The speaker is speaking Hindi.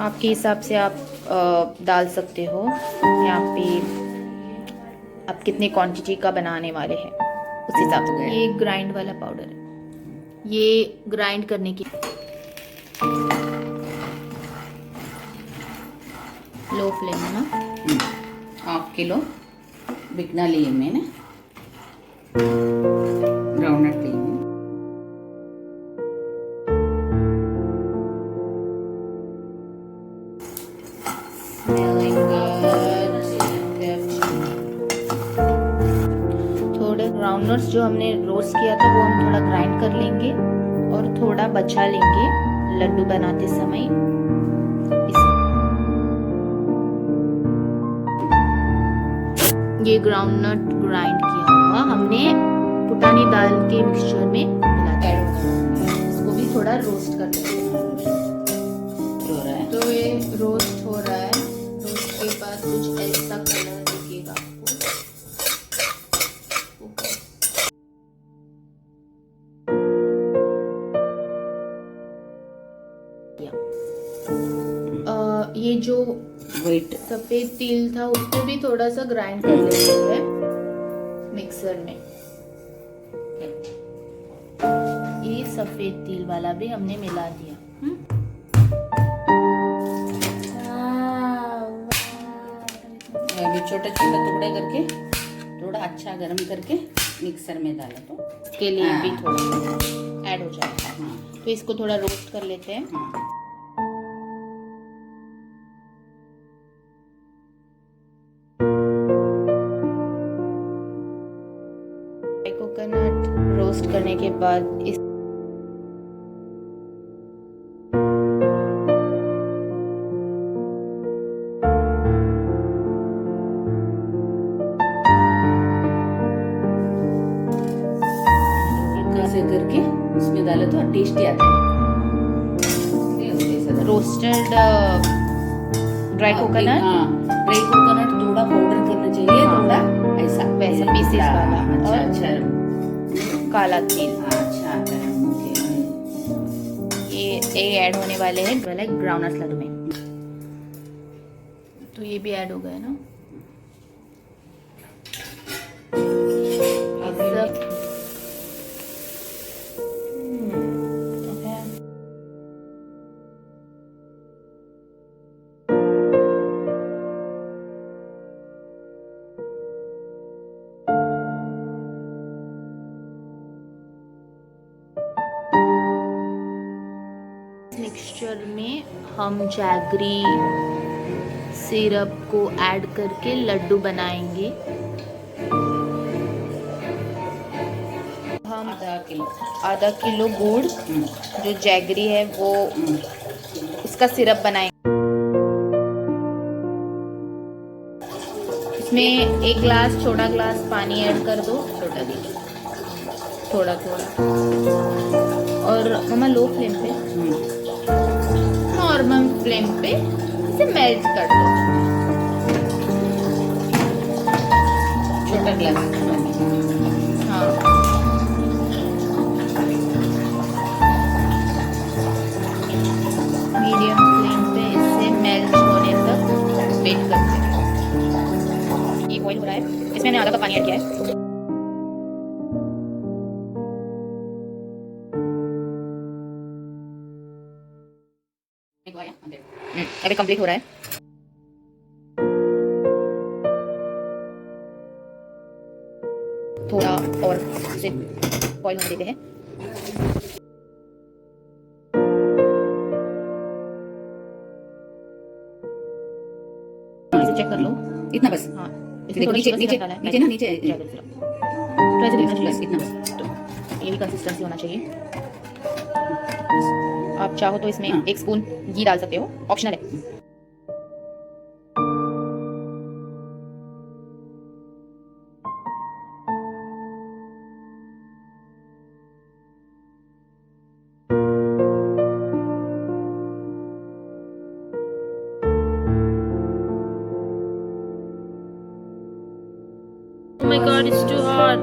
आपके हिसाब से आप डाल सकते हो। यहाँ पे आप कितने क्वांटिटी का बनाने वाले हैं उस हिसाब से। ये ग्राइंड वाला पाउडर है, ये ग्राइंड करने की। लो फ्लेम में ना। 1/2 किलो बिकना लिए मैंने, ग्राउंडनट लिए। थोड़े ग्राउंडनट्स जो हमने रोस्ट किया था वो हम थोड़ा ग्राइंड कर लेंगे और थोड़ा बचा लेंगे लड्डू बनाते समय। ये ग्राउंडनट ग्राइंड किया हुआ हमने पुटानी दाल के मिक्सचर में मिला दिया। इसको भी थोड़ा रोस्ट कर लेंगे। तो ये रोस्ट हो रहा है। रोस्ट के बाद कुछ ऐसा कलर दिखेगा आपको। ये जो व्हाइट सफेद तिल था उसको भी थोड़ा सा ग्राइंड कर लेते हैं मिक्सर में। ये सफेद तिल वाला भी हमने मिला दिया। अभी छोटे छोटे टुकड़े करके थोड़ा अच्छा गर्म करके मिक्सर में डाला तो इसके लिए भी थोड़ा ऐड हो जाता है। तो इसको थोड़ा रोस्ट कर लेते हैं। कोकोनट रोस्ट करने के बाद इस से करके इसमें डाले तो टेस्टी आता है। Roasted dry coconut. Dry coconut थोड़ा पाउडर करना चाहिए, थोड़ा ऐसा वैसा पीसेस वाला। अच्छा अच्छा काला तिल। अच्छा ये ऐड होने वाले हैं वाला ग्राउंडनट्स लड्डू में। तो ये भी ऐड हो गए ना। मिक्सचर में हम जैगरी सिरप को ऐड करके लड्डू बनाएंगे। हम आधा किलो गुड़ जो जैगरी है वो उसका सिरप बनाएंगे। इसमें 1 गिलास छोटा गिलास पानी ऐड कर दो। थोड़ा थोड़ा और मम्मा लो फ्लेम पे, नॉर्मल फ्लेम पे इसे मेल्ट कर दो। छोटा ग्लास। हाँ मीडियम फ्लेम पे इसे मेल्ट होने तक वेट करते हैं। ये बॉईल हो रहा है, इसमें मैंने आधा कप पानी ऐड किया है। अभी कंप्लीट हो रहा है। थोड़ा और इसे बॉईल होने देते हैं। इसे चेक कर लो इतना बस। हाँ देखो नीचे नीचे नीचे ना नीचे तो ऐसे देखना चाहिए। इतना बस। ये भी कंसिस्टेंसी होना चाहिए। आप चाहो तो इसमें 1 स्पून घी डाल सकते हो, ऑप्शनल है। Oh my God, it's too hot.